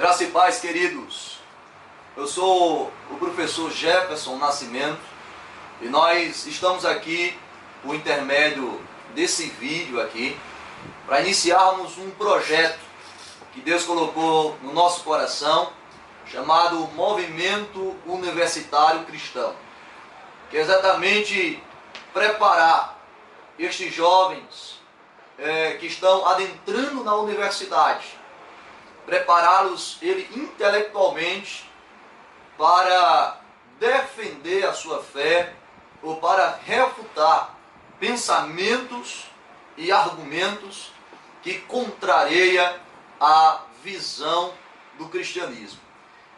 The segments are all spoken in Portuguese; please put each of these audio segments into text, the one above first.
Graça e paz, queridos. Eu sou o professor Jefferson Nascimento e nós estamos aqui, por intermédio desse vídeo aqui, para iniciarmos um projeto que Deus colocou no nosso coração, chamado Movimento Universitário Cristão, que é exatamente preparar estes jovens que estão adentrando na universidade, prepará-los intelectualmente para defender a sua fé ou para refutar pensamentos e argumentos que contrariam a visão do cristianismo.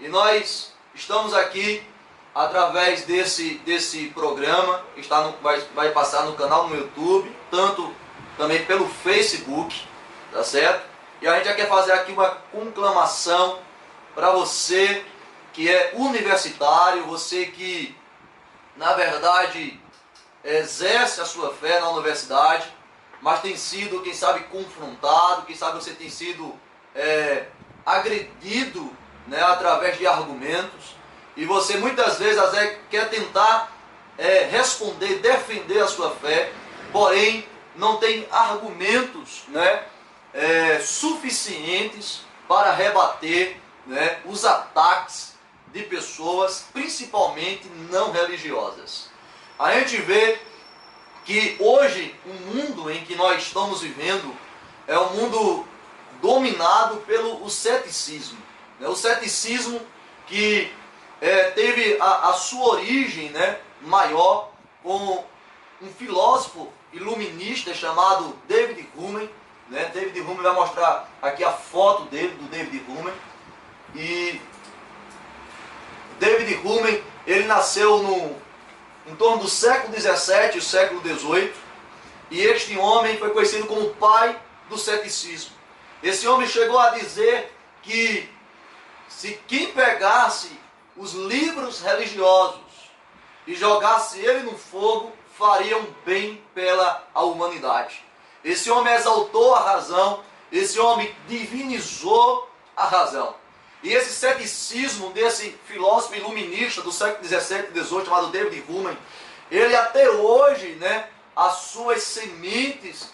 E nós estamos aqui através desse programa, vai passar no canal no YouTube, tanto também pelo Facebook, tá certo? E a gente já quer fazer aqui uma conclamação para você que é universitário, você que, na verdade, exerce a sua fé na universidade, mas tem sido, quem sabe, confrontado, quem sabe você tem sido agredido, né, através de argumentos, e você muitas vezes quer tentar responder, defender a sua fé, porém não tem argumentos, né, suficientes para rebater, né, os ataques de pessoas, principalmente não religiosas. A gente vê que hoje o mundo em que nós estamos vivendo é um mundo dominado pelo ceticismo. Né? O ceticismo que teve a sua origem, né, maior com um filósofo iluminista chamado David Hume. Né? David Hume vai mostrar aqui a foto dele, do David Hume. E David Hume, ele nasceu em torno do século XVII e século XVIII. E este homem foi conhecido como o pai do ceticismo. Esse homem chegou a dizer que se quem pegasse os livros religiosos e jogasse ele no fogo, faria um bem pela humanidade. Esse homem exaltou a razão, esse homem divinizou a razão. E esse ceticismo desse filósofo iluminista do século XVII e XVIII, chamado David Hume, ele até hoje, né, as suas sementes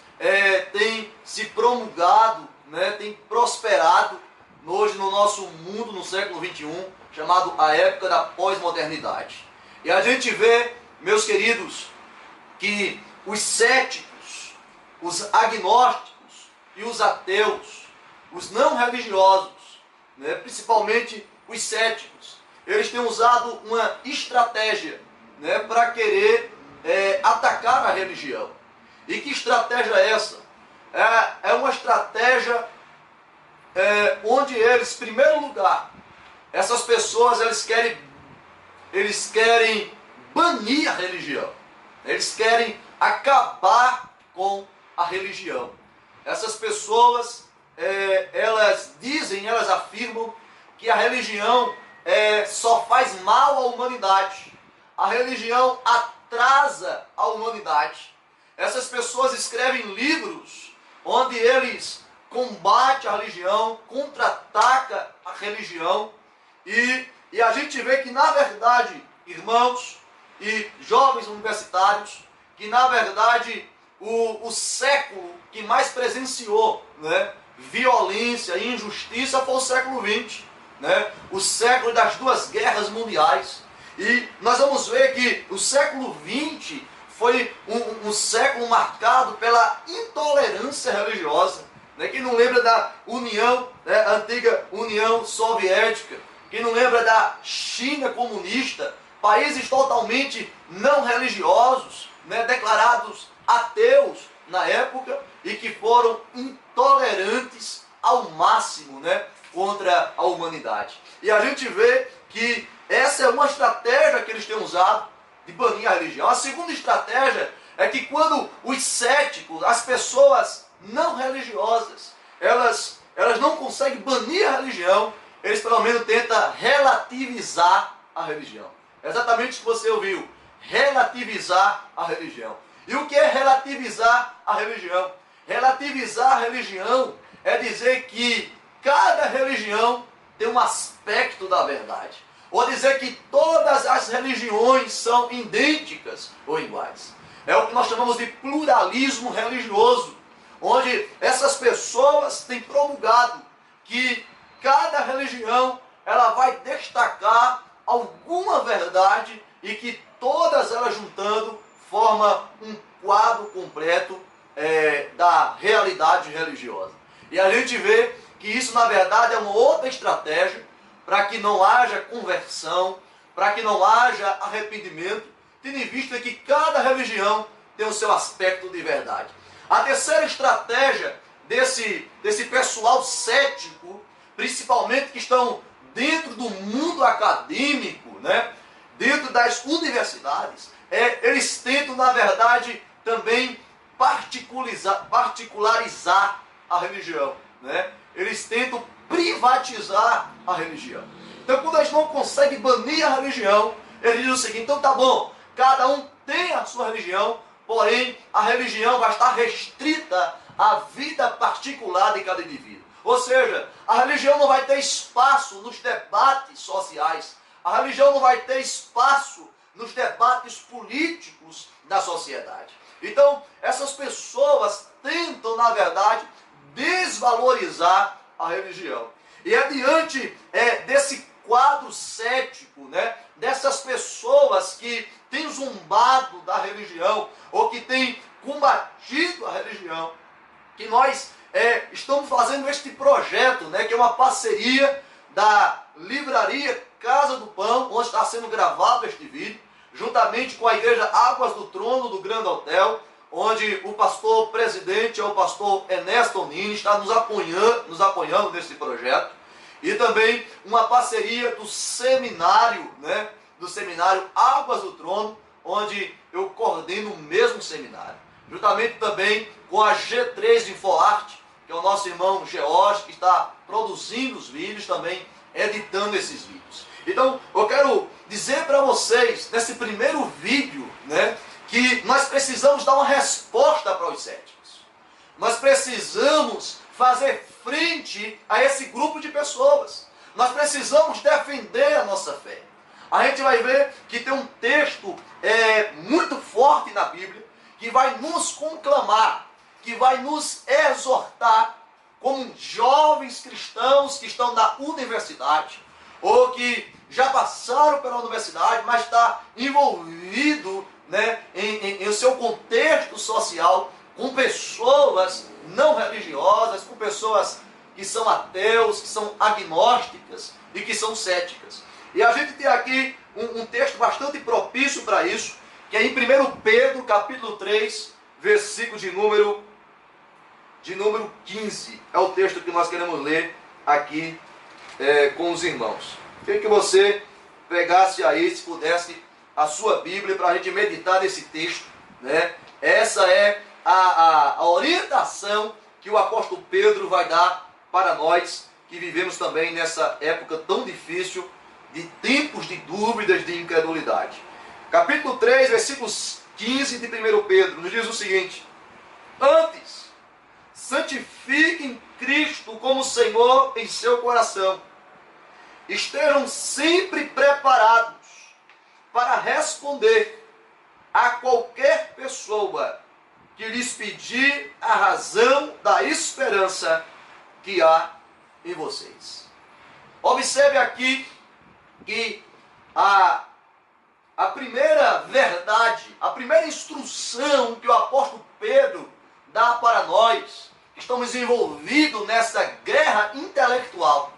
têm se promulgado, né, têm prosperado hoje no nosso mundo, no século XXI, chamado a época da pós-modernidade. E a gente vê, meus queridos, que os céticos, os agnósticos e os ateus, os não religiosos, né, principalmente os céticos, eles têm usado uma estratégia, né, para querer atacar a religião. E que estratégia é essa? É uma estratégia onde eles, em primeiro lugar, essas pessoas eles querem banir a religião. Eles querem acabar com a religião. Essas pessoas, elas dizem, elas afirmam que a religião só faz mal à humanidade. A religião atrasa a humanidade. Essas pessoas escrevem livros onde eles combatem a religião, contra-atacam a religião. E a gente vê que, na verdade, irmãos e jovens universitários, que na verdade o século que mais presenciou, né, violência e injustiça foi o século XX, né, o século das duas guerras mundiais. E nós vamos ver que o século XX foi um século marcado pela intolerância religiosa. Né? Quem não lembra da União, né, antiga União Soviética, quem não lembra da China comunista, países totalmente não religiosos, né, declarados ateus na época e que foram intolerantes ao máximo, né, contra a humanidade. E a gente vê que essa é uma estratégia que eles têm usado de banir a religião. A segunda estratégia é que quando os céticos, as pessoas não religiosas, elas não conseguem banir a religião, eles pelo menos tentam relativizar a religião. É exatamente o que você ouviu, relativizar a religião. E o que é relativizar a religião? Relativizar a religião é dizer que cada religião tem um aspecto da verdade. Ou dizer que todas as religiões são idênticas ou iguais. É o que nós chamamos de pluralismo religioso, onde essas pessoas têm promulgado que cada religião ela vai destacar alguma verdade e que todas elas juntando forma um quadro completo da realidade religiosa. E a gente vê que isso na verdade é uma outra estratégia para que não haja conversão, para que não haja arrependimento, tendo em vista que cada religião tem o seu aspecto de verdade. A terceira estratégia desse pessoal cético, principalmente que estão dentro do mundo acadêmico, né, dentro das universidades, eles tentam, na verdade, também particularizar a religião, né? Eles tentam privatizar a religião. Então, quando eles não conseguem banir a religião, eles dizem o seguinte: então tá bom, cada um tem a sua religião, porém a religião vai estar restrita à vida particular de cada indivíduo. Ou seja, a religião não vai ter espaço nos debates sociais, a religião não vai ter espaço nos debates políticos da sociedade. Então, essas pessoas tentam, na verdade, desvalorizar a religião. E diante desse quadro cético, né, dessas pessoas que têm zombado da religião, ou que têm combatido a religião, que nós estamos fazendo este projeto, né, que é uma parceria da livraria Casa do Pão, onde está sendo gravado este vídeo, juntamente com a igreja Águas do Trono do Grande Hotel, onde o pastor presidente é o pastor Ernesto Nini, está nos apoiando nesse projeto, e também uma parceria do seminário, né, do seminário Águas do Trono, onde eu coordeno o mesmo seminário, juntamente também com a G3 InfoArte, que é o nosso irmão George, que está produzindo os vídeos, também editando esses vídeos. Então, eu quero dizer para vocês, nesse primeiro vídeo, né, que nós precisamos dar uma resposta para os céticos. Nós precisamos fazer frente a esse grupo de pessoas. Nós precisamos defender a nossa fé. A gente vai ver que tem um texto muito forte na Bíblia, que vai nos conclamar, que vai nos exortar, como jovens cristãos que estão na universidade, ou que já passaram pela universidade, mas está envolvido, né, em o seu contexto social, com pessoas não religiosas, com pessoas que são ateus, que são agnósticas e que são céticas. E a gente tem aqui um texto bastante propício para isso, que é em 1 Pedro, capítulo 3, versículo de número 15. É o texto que nós queremos ler aqui com os irmãos. Queria que você pegasse aí, se pudesse, a sua Bíblia para a gente meditar nesse texto, né? Essa é a orientação que o apóstolo Pedro vai dar para nós que vivemos também nessa época tão difícil de tempos de dúvidas, de incredulidade. Capítulo 3, versículos 15 de 1 Pedro, nos diz o seguinte: antes, santifiquem Cristo como Senhor em seu coração. Estejam sempre preparados para responder a qualquer pessoa que lhes pedir a razão da esperança que há em vocês. Observe aqui que a primeira verdade, a primeira instrução que o apóstolo Pedro dá para nós, que estamos envolvidos nessa guerra intelectual,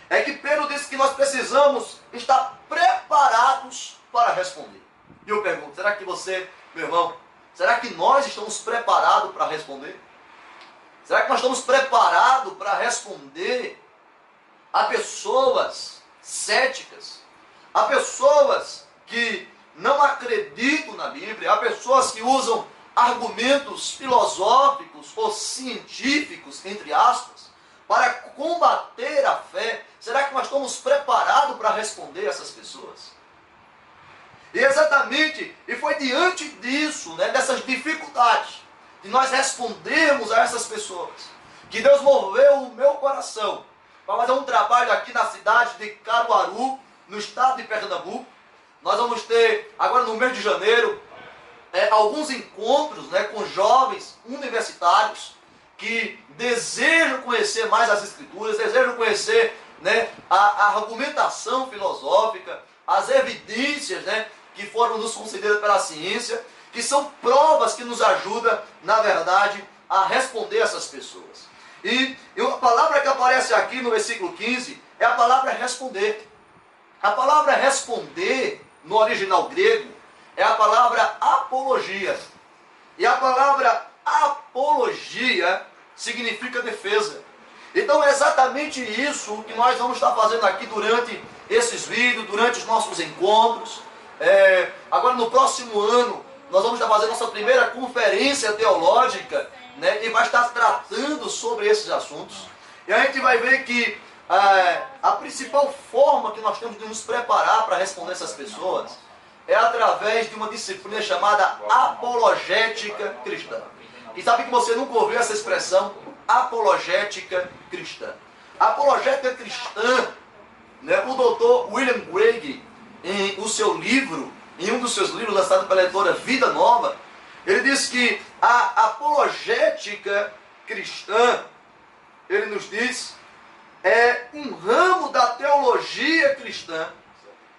é que Pedro disse que nós precisamos estar preparados para responder. E eu pergunto, será que você, meu irmão, será que nós estamos preparados para responder? Será que nós estamos preparados para responder a pessoas céticas, a pessoas que não acreditam na Bíblia, a pessoas que usam argumentos filosóficos ou científicos, entre aspas, para combater a fé? Será que nós estamos preparados para responder a essas pessoas? E exatamente, e foi diante disso, né, dessas dificuldades, de nós respondermos a essas pessoas, que Deus moveu o meu coração para fazer um trabalho aqui na cidade de Caruaru, no estado de Pernambuco. Nós vamos ter, agora no mês de janeiro, alguns encontros, né, com jovens universitários que desejam conhecer mais as Escrituras, desejam conhecer, né, a argumentação filosófica, as evidências, né, que foram nos concedidas pela ciência, que são provas que nos ajudam, na verdade, a responder essas pessoas. E a palavra que aparece aqui no versículo 15 é a palavra responder. A palavra responder, no original grego, é a palavra apologia. E a palavra apologia significa defesa. Então é exatamente isso que nós vamos estar fazendo aqui durante esses vídeos, durante os nossos encontros. Agora no próximo ano, nós vamos estar fazendo nossa primeira conferência teológica, né, e vai estar tratando sobre esses assuntos. E a gente vai ver que a principal forma que nós temos de nos preparar para responder essas pessoas é através de uma disciplina chamada apologética cristã. E sabe que você nunca ouviu essa expressão, apologética cristã? Apologética cristã, né, o doutor William Craig, em um dos seus livros lançado pela editora Vida Nova, ele diz que a apologética cristã, ele nos diz, é um ramo da teologia cristã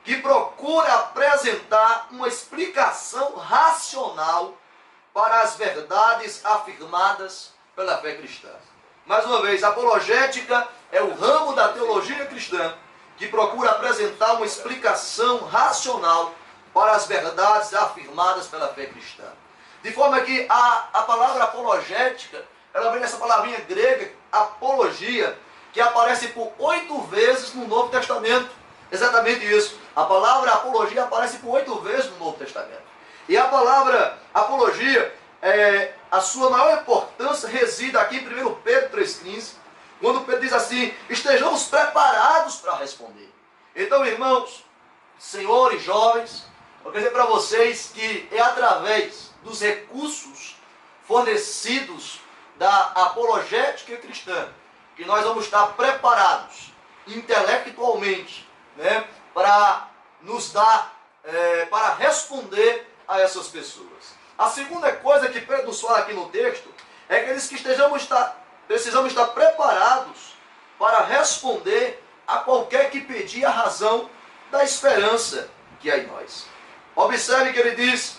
que procura apresentar uma explicação racional para as verdades afirmadas pela fé cristã. Mais uma vez, a apologética é o ramo da teologia cristã que procura apresentar uma explicação racional para as verdades afirmadas pela fé cristã. De forma que a palavra apologética, ela vem dessa palavrinha grega, apologia, que aparece por 8 vezes no Novo Testamento. Exatamente isso. A palavra apologia aparece por 8 vezes no Novo Testamento. E a palavra apologia, a sua maior importância reside aqui em 1 Pedro 3,15, quando Pedro diz assim, estejamos preparados para responder. Então, irmãos, senhores, jovens, eu quero dizer para vocês que é através dos recursos fornecidos da apologética cristã que nós vamos estar preparados intelectualmente, né, para nos dar, para responder a essas pessoas. A segunda coisa que Pedro nos fala aqui no texto é que ele diz que precisamos estar preparados para responder a qualquer que pedir a razão da esperança que há em nós. Observe que ele diz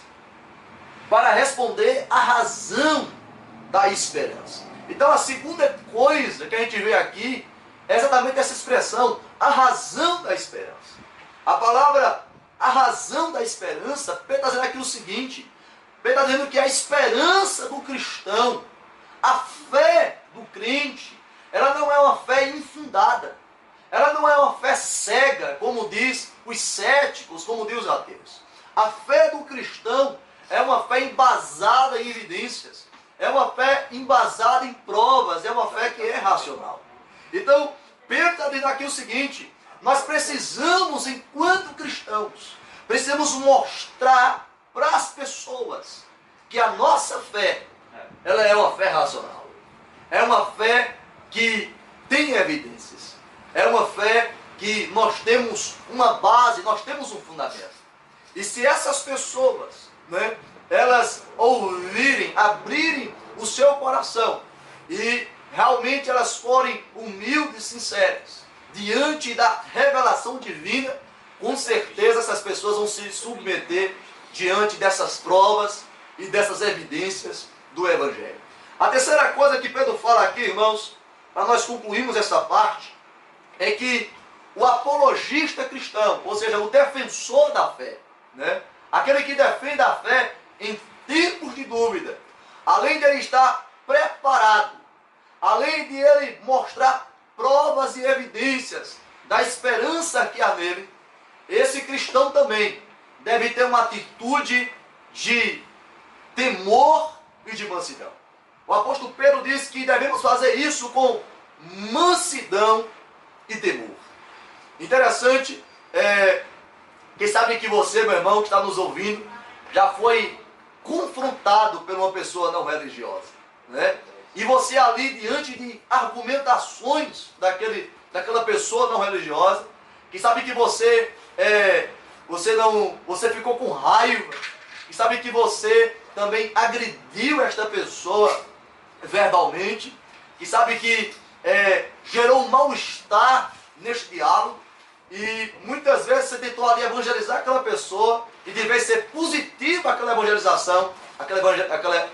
para responder a razão da esperança. Então a segunda coisa que a gente vê aqui é exatamente essa expressão, a razão da esperança. A palavra, a razão da esperança, Pedro está dizendo aqui o seguinte, Pedro está dizendo que a esperança do cristão, a fé do crente, ela não é uma fé infundada, ela não é uma fé cega, como diz os céticos, como diz os ateus. A fé do cristão é uma fé embasada em evidências, é uma fé embasada em provas, é uma fé que é racional. Então, Pedro está dizendo aqui o seguinte, nós precisamos, enquanto cristãos, precisamos mostrar para as pessoas que a nossa fé, ela é uma fé racional. É uma fé que tem evidências. É uma fé que nós temos uma base, nós temos um fundamento. E se essas pessoas, né, elas ouvirem, abrirem o seu coração e realmente elas forem humildes e sinceras diante da revelação divina, com certeza essas pessoas vão se submeter diante dessas provas e dessas evidências do Evangelho. A terceira coisa que Pedro fala aqui, irmãos, para nós concluirmos essa parte, é que o apologista cristão, ou seja, o defensor da fé, né? Aquele que defende a fé em tempos de dúvida, além de ele estar preparado, além de ele mostrar provas e evidências da esperança que há nele, esse cristão também deve ter uma atitude de temor e de mansidão. O apóstolo Pedro diz que devemos fazer isso com mansidão e temor. Interessante, quem sabe que você, meu irmão, que está nos ouvindo, já foi confrontado por uma pessoa não religiosa, né? E você ali, diante de argumentações daquele daquela pessoa não religiosa, que sabe que você ficou com raiva, que sabe que você também agrediu esta pessoa verbalmente, que sabe que gerou um mal-estar neste diálogo, e muitas vezes você tentou ali evangelizar aquela pessoa, e de vez de ser positiva aquela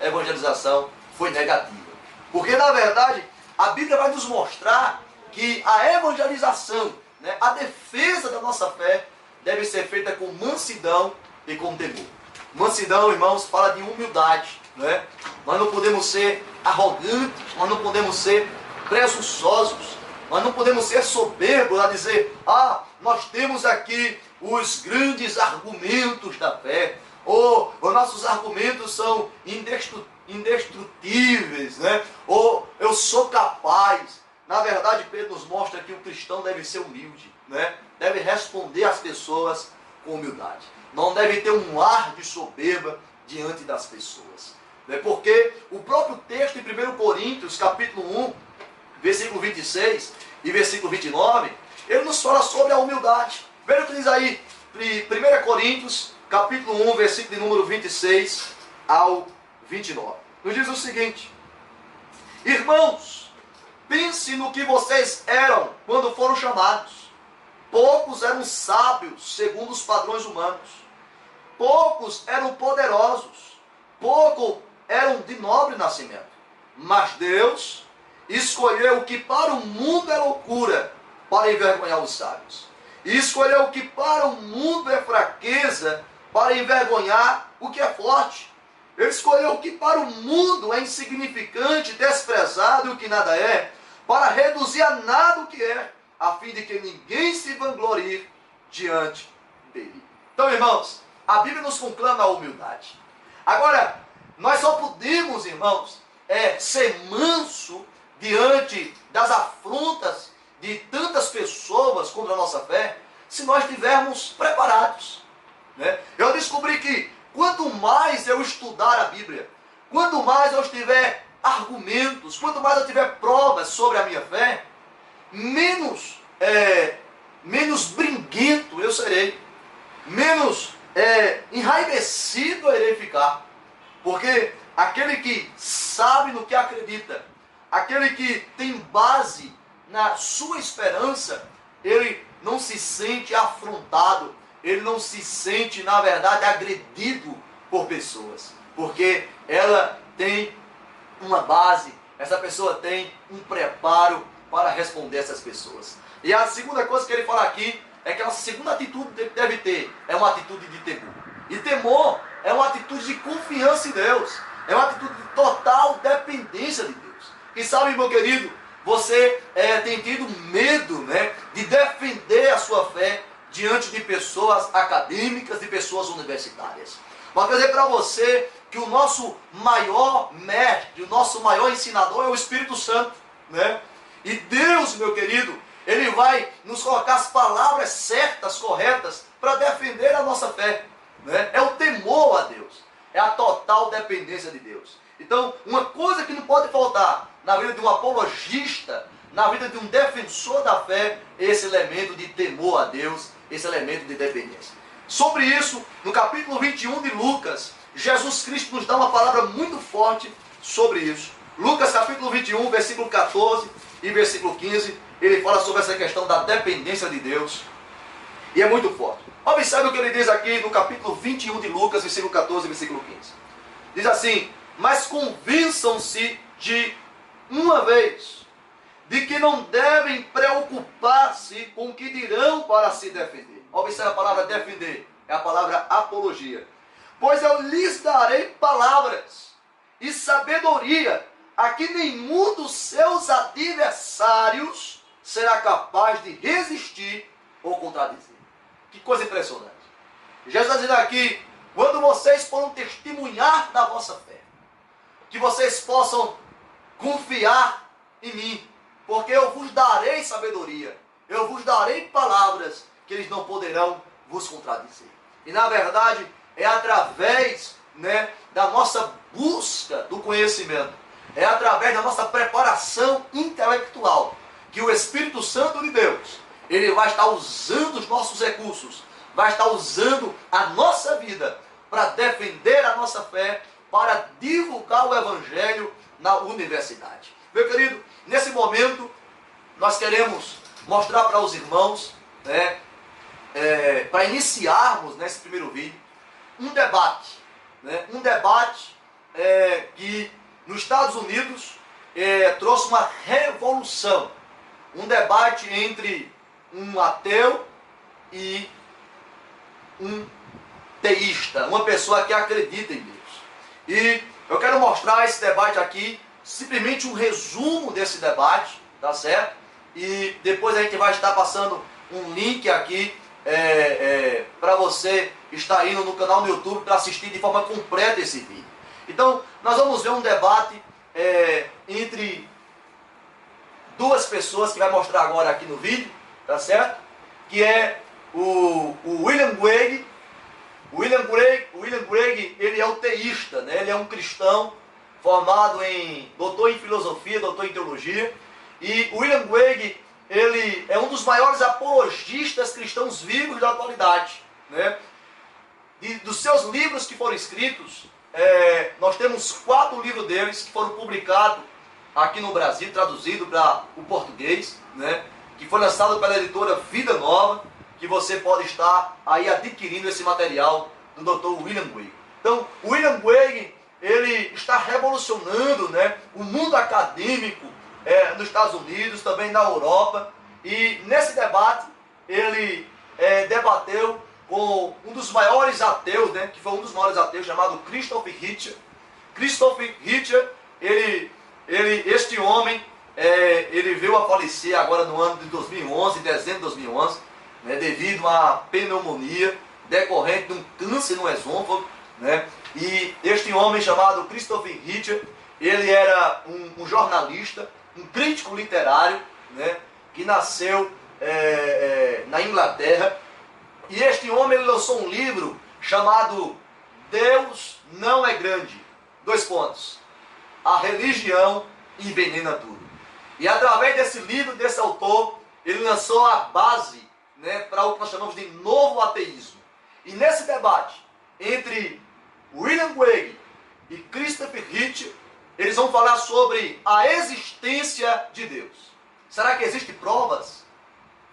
evangelização foi negativa. Porque na verdade a Bíblia vai nos mostrar que a evangelização, né, a defesa da nossa fé, deve ser feita com mansidão e com temor. Mansidão, irmãos, fala de humildade, né? Nós não podemos ser arrogantes, nós não podemos ser presunçosos, nós não podemos ser soberbos a dizer, nós temos aqui os grandes argumentos da fé, ou os nossos argumentos são indestrutíveis, né? Ou eu sou capaz. Na verdade, Pedro nos mostra que o cristão deve ser humilde, né? Deve responder às pessoas com humildade. Não deve ter um ar de soberba diante das pessoas. Né? Porque o próprio texto em 1 Coríntios, capítulo 1, versículo 26 e versículo 29, ele nos fala sobre a humildade. Veja o que diz aí, 1 Coríntios, capítulo 1, versículo de número 26 ao 29. Nos diz o seguinte: irmãos, pense no que vocês eram quando foram chamados. Poucos eram sábios, segundo os padrões humanos. Poucos eram poderosos. Poucos eram de nobre nascimento. Mas Deus escolheu o que para o mundo é loucura, para envergonhar os sábios. E escolheu o que para o mundo é fraqueza, para envergonhar o que é forte. Ele escolheu o que para o mundo é insignificante, desprezado e o que nada é, para reduzir a nada o que é, a fim de que ninguém se vanglorie diante dele. Então, irmãos, a Bíblia nos conclama a humildade. Agora, nós só podemos, irmãos, ser manso diante das afrontas de tantas pessoas contra a nossa fé, se nós estivermos preparados. Né? Eu descobri que quanto mais eu estudar a Bíblia, quanto mais eu tiver argumentos, quanto mais eu tiver provas sobre a minha fé, menos briguento eu serei, menos enraivecido eu irei ficar. Porque aquele que sabe no que acredita, aquele que tem base na sua esperança, ele não se sente afrontado, ele não se sente, na verdade, agredido por pessoas, porque ela tem uma base, essa pessoa tem um preparo para responder essas pessoas. E a segunda coisa que ele fala aqui é que a segunda atitude que deve ter é uma atitude de temor. E temor é uma atitude de confiança em Deus, é uma atitude de total dependência de Deus. E sabe, meu querido, você tem tido medo, né, de defender a sua fé diante de pessoas acadêmicas, de pessoas universitárias. Mas quero dizer para você que o nosso maior mestre, o nosso maior ensinador é o Espírito Santo, né? E Deus, meu querido, Ele vai nos colocar as palavras certas, corretas, para defender a nossa fé, né? É o temor a Deus, é a total dependência de Deus. Então, uma coisa que não pode faltar na vida de um apologista, na vida de um defensor da fé, é esse elemento de temor a Deus, esse elemento de dependência. Sobre isso, no capítulo 21 de Lucas, Jesus Cristo nos dá uma palavra muito forte sobre isso. Lucas capítulo 21, versículo 14 e versículo 15, ele fala sobre essa questão da dependência de Deus. E é muito forte. Observe o que ele diz aqui no capítulo 21 de Lucas, versículo 14 e versículo 15. Diz assim: mas convençam-se de uma vez de que não devem preocupar-se com o que dirão para se defender. Observe a palavra defender, é a palavra apologia. Pois eu lhes darei palavras e sabedoria a que nenhum dos seus adversários será capaz de resistir ou contradizer. Que coisa impressionante. Jesus está dizendo aqui, quando vocês forem testemunhar da vossa fé, que vocês possam confiar em mim, porque eu vos darei sabedoria, eu vos darei palavras que eles não poderão vos contradizer. E na verdade, é através, né, da nossa busca do conhecimento, é através da nossa preparação intelectual, que o Espírito Santo de Deus, ele vai estar usando os nossos recursos, vai estar usando a nossa vida para defender a nossa fé, para divulgar o Evangelho na universidade. Meu querido, nesse momento, nós queremos mostrar para os irmãos, né, para iniciarmos nesse primeiro vídeo, um debate, né, que nos Estados Unidos trouxe uma revolução, um debate entre um ateu e um teísta, uma pessoa que acredita em Deus. E eu quero mostrar esse debate aqui, simplesmente um resumo desse debate, tá certo? E depois a gente vai estar passando um link aqui para você estar indo no canal no YouTube para assistir de forma completa esse vídeo. Então, nós vamos ver um debate entre duas pessoas que vai mostrar agora aqui no vídeo, tá certo? Que é o William Craig. William Craig, ele é um teísta, né? Ele é um cristão formado doutor em filosofia, doutor em teologia. E William Craig, ele é um dos maiores apologistas cristãos vivos da atualidade, né? Dos seus livros que foram escritos, nós temos 4 livros deles que foram publicados aqui no Brasil, traduzido para o português, né? Que foi lançado pela editora Vida Nova, que você pode estar aí adquirindo esse material do Dr. William Craig. Então, o William Craig, ele está revolucionando, né, o mundo acadêmico nos Estados Unidos, também na Europa. E nesse debate, ele debateu com um dos maiores ateus, né, que foi um dos maiores ateus, chamado Christopher Hitchens. Christopher Hitchens, este homem, ele veio a falecer agora no ano de 2011, em dezembro de 2011, né, devido a pneumonia decorrente de um câncer no esôfago, né? E este homem chamado Christopher Hitchens, ele era um jornalista, um crítico literário, né, que nasceu na Inglaterra. E este homem, ele lançou um livro chamado Deus Não é Grande. : A religião envenena tudo. E através desse livro, desse autor, ele lançou a base, né, para o que nós chamamos de novo ateísmo. E nesse debate entre William Craig e Christopher Hitchens, eles vão falar sobre a existência de Deus. Será que existem provas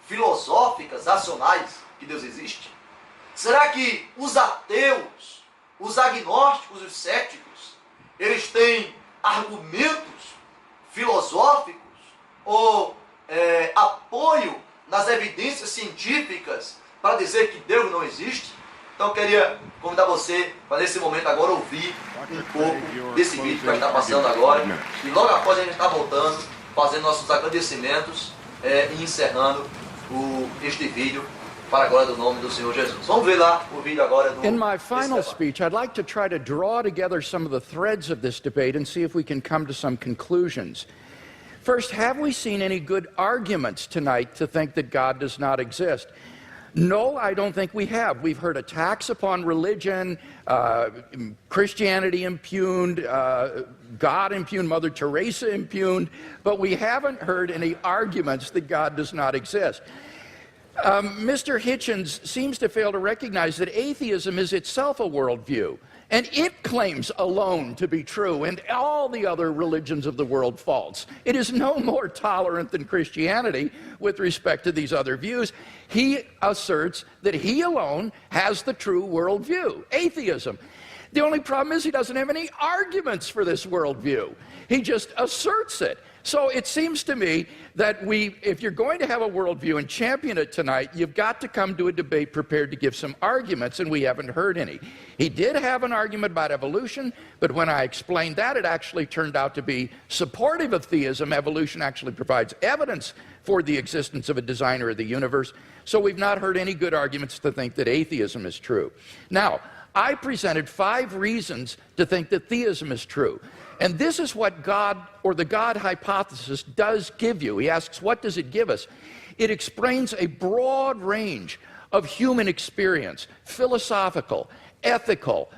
filosóficas, racionais, que Deus existe? Será que os ateus, os agnósticos e os céticos, eles têm argumentos filosóficos ou apoio nas evidências científicas para dizer que Deus não existe? Então eu queria convidar você para nesse momento agora ouvir um pouco desse vídeo que vai estar passando agora. E logo após a gente está voltando, fazendo nossos agradecimentos e encerrando este vídeo para a glória do nome do Senhor Jesus. Vamos ver lá o vídeo agora do In my final speech, I'd like to try to draw together some of the threads of this debate and see if we can come to some conclusions. First, have we seen any good arguments tonight to think that God does not exist? No, I don't think we have. We've heard attacks upon religion, Christianity impugned, God impugned, Mother Teresa impugned, but we haven't heard any arguments that God does not exist. Mr. Hitchens seems to fail to recognize that atheism is itself a worldview, and it claims alone to be true, and all the other religions of the world false. It is no more tolerant than Christianity with respect to these other views. He asserts that he alone has the true worldview, atheism. The only problem is he doesn't have any arguments for this worldview. He just asserts it. So it seems to me that if you're going to have a worldview and champion it tonight, you've got to come to a debate prepared to give some arguments, and we haven't heard any. He did have an argument about evolution, but when I explained that, it actually turned out to be supportive of theism. Evolution actually provides evidence for the existence of a designer of the universe. So we've not heard any good arguments to think that atheism is true. Now, I presented 5 reasons to think that theism is true. And this is what God, or the God hypothesis, does give you. He asks, what does it give us? It explains a broad range of human experience, philosophical, ethical,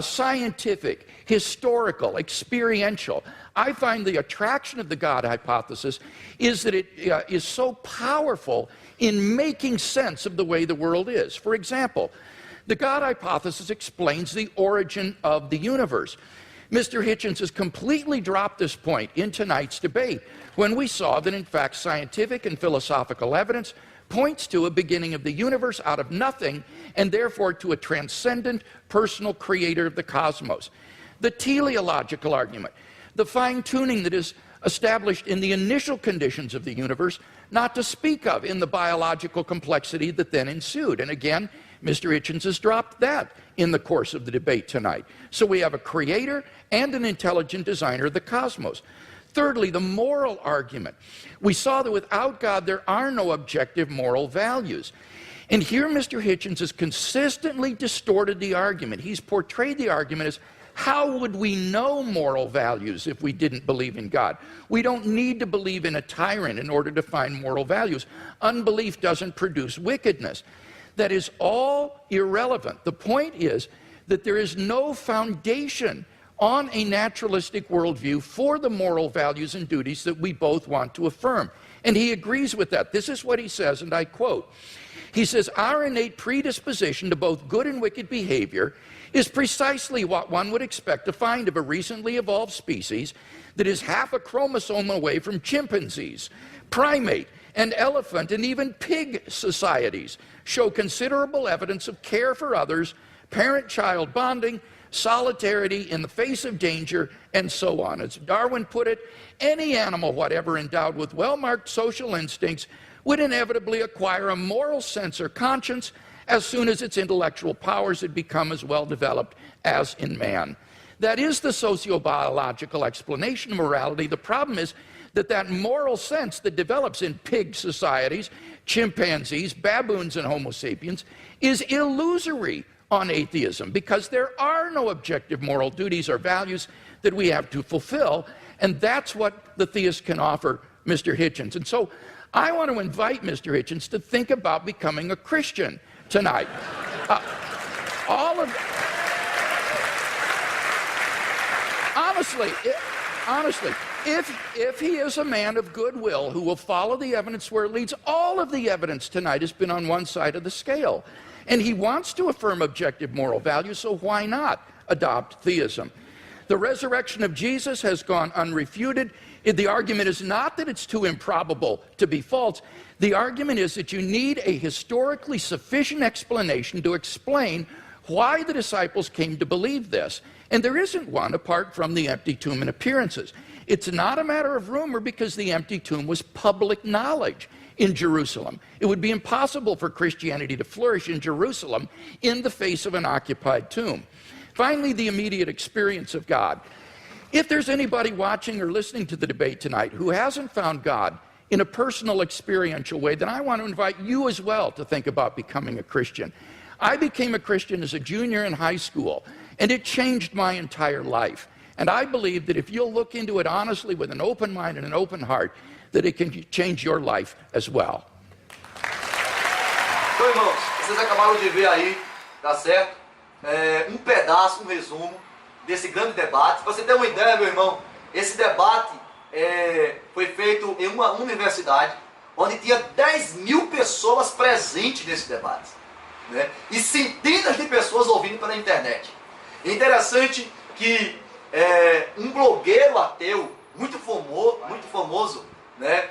scientific, historical, experiential. I find the attraction of the God hypothesis is that it is so powerful in making sense of the way the world is. For example, the God hypothesis explains the origin of the universe. Mr. Hitchens has completely dropped this point in tonight's debate when we saw that, in fact, scientific and philosophical evidence points to a beginning of the universe out of nothing and therefore to a transcendent personal creator of the cosmos. The teleological argument, the fine-tuning that is established in the initial conditions of the universe, not to speak of in the biological complexity that then ensued. And again, Mr. Hitchens has dropped that in the course of the debate tonight. So we have a creator and an intelligent designer of the cosmos. Thirdly, the moral argument. We saw that without God, there are no objective moral values. And here Mr. Hitchens has consistently distorted the argument. He's portrayed the argument as, how would we know moral values if we didn't believe in God? We don't need to believe in a tyrant in order to find moral values. Unbelief doesn't produce wickedness. That is all irrelevant. The point is that there is no foundation on a naturalistic worldview for the moral values and duties that we both want to affirm. And he agrees with that. This is what he says, and I quote. He says, our innate predisposition to both good and wicked behavior is precisely what one would expect to find of a recently evolved species that is half a chromosome away from chimpanzees, primate, and elephant, and even pig societies show considerable evidence of care for others, parent-child bonding, solidarity in the face of danger, and so on. As Darwin put it, any animal whatever endowed with well-marked social instincts would inevitably acquire a moral sense or conscience as soon as its intellectual powers had become as well developed as in man. That is the sociobiological explanation of morality. The problem is that that moral sense that develops in pig societies, chimpanzees, baboons, and Homo sapiens is illusory on atheism, because there are no objective moral duties or values that we have to fulfill, and that's what the theist can offer Mr. Hitchens. And so I want to invite Mr. Hitchens to think about becoming a Christian tonight. Honestly, if he is a man of goodwill who will follow the evidence where it leads, all of the evidence tonight has been on one side of the scale. And he wants to affirm objective moral values, so why not adopt theism? The resurrection of Jesus has gone unrefuted. The argument is not that it's too improbable to be false. The argument is that you need a historically sufficient explanation to explain why the disciples came to believe this. And there isn't one apart from the empty tomb and appearances. It's not a matter of rumor because the empty tomb was public knowledge in Jerusalem. It would be impossible for Christianity to flourish in Jerusalem in the face of an occupied tomb. Finally, the immediate experience of God. If there's anybody watching or listening to the debate tonight who hasn't found God in a personal, experiential way, then I want to invite you as well to think about becoming a Christian. I became a Christian as a junior in high school, and it changed my entire life. And I believe that if you'll look into it honestly with an open mind and an open heart, that it can change your life as well. Então, irmãos, vocês acabaram de ver aí, tá certo? Um pedaço, um resumo desse grande debate. Pra você ter uma ideia, meu irmão, esse debate foi feito em uma universidade onde tinha 10.000 pessoas presentes nesse debate, né? E centenas de pessoas ouvindo pela internet. É interessante que um blogueiro ateu muito famoso, né,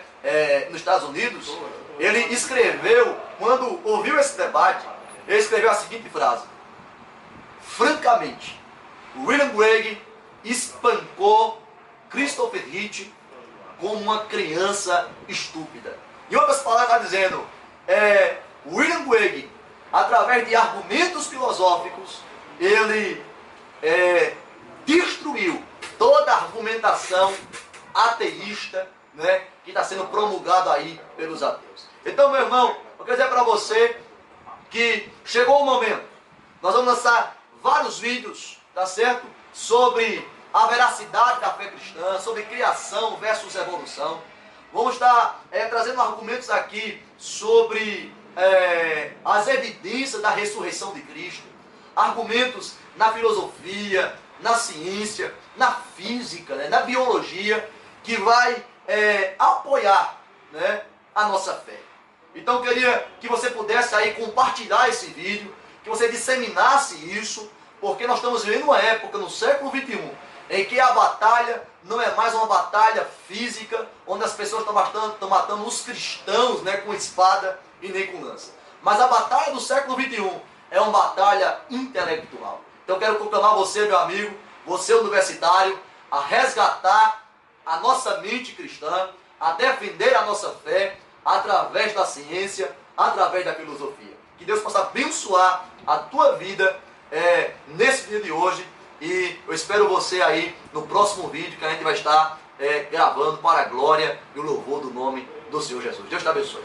nos Estados Unidos, ele escreveu, quando ouviu esse debate, ele escreveu a seguinte frase: francamente, William Gregg espancou Christopher Hitchens como uma criança estúpida. Em outras palavras, está dizendo, William Gregg, através de argumentos filosóficos, ele destruiu toda a argumentação ateísta, né, que está sendo promulgado aí pelos ateus. Então, meu irmão, eu quero dizer para você que chegou o momento. Nós vamos lançar vários vídeos, tá certo? Sobre a veracidade da fé cristã, sobre criação versus evolução. Vamos estar trazendo argumentos aqui sobre as evidências da ressurreição de Cristo. Argumentos na filosofia, na ciência, na física, né, na biologia, que vai apoiar, né, a nossa fé. Então eu queria que você pudesse aí compartilhar esse vídeo, que você disseminasse isso, porque nós estamos vivendo uma época no século XXI, em que a batalha não é mais uma batalha física, onde as pessoas estão matando os cristãos, né, com espada e nem com lança. Mas a batalha do século XXI é uma batalha intelectual. Então eu quero proclamar você, meu amigo, você universitário, a resgatar a nossa mente cristã, a defender a nossa fé através da ciência, através da filosofia. Que Deus possa abençoar a tua vida nesse dia de hoje. E eu espero você aí no próximo vídeo que a gente vai estar gravando para a glória e o louvor do nome do Senhor Jesus. Deus te abençoe.